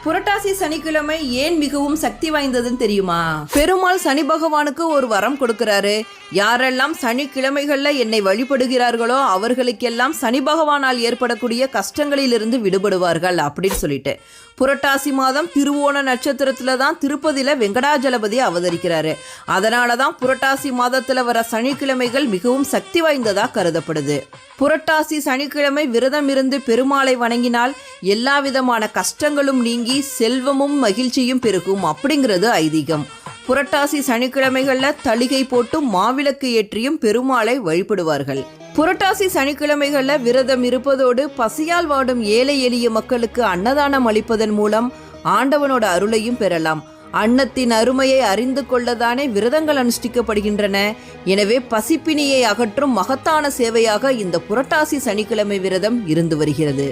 புரட்டாசி சனிக்கிழமை ஏன் மிகவும் சக்தி வாய்ந்ததுன்னு தெரியுமா? பெருமாள் சனி பகவானுக்கு ஒரு வரம் கொடுக்கிறாரு. யாரெல்லாம் சனிக்கிழமைகள்ல என்னை வழிபடுகிறார்களோ அவர்களுக்கெல்லாம் சனி பகவானால் ஏற்படக்கூடிய கஷ்டங்களிலிருந்து விடுபடுவார்கள் அப்படின்னு சொல்லிட்டு. புரட்டாசி மாதம் திருவோண நட்சத்திரத்துல தான் திருப்பதியில வெங்கடாஜலபதி அவதரிக்கிறாரு. அதனாலதான் புரட்டாசி மாதத்துல வர சனிக்கிழமைகள் மிகவும் சக்தி வாய்ந்ததா கருதப்படுது. புரட்டாசி சனிக்கிழமை விரதம் இருந்து பெருமாளை வணங்கினால் எல்லா விதமான கஷ்டங்களும் நீங்கி செல்வமும் மகிழ்ச்சியும் பெருகும் அப்படிங்கிறது ஐதீகம். புரட்டாசி சனிக்கிழமைகள்ல தளிகை போட்டும் மாவிளக்கு ஏற்றியும் பெருமாளை வழிபடுவார்கள். புரட்டாசி சனிக்கிழமைகள்ல விரதம் இருப்பதோடு பசியால் வாடும் ஏழை எளிய மக்களுக்கு அன்னதானம் அளிப்பதன் மூலம் ஆண்டவனோட அருளையும் பெறலாம். அன்னத்தின் அருமையை அறிந்து கொள்ளதானே விரதங்கள் அனுஷ்டிக்கப்படுகின்றன. எனவே பசிப்பினியை அகற்றும் மகத்தான சேவையாக இந்த புரட்டாசி சனிக்கிழமை விரதம் இருந்து வருகிறது.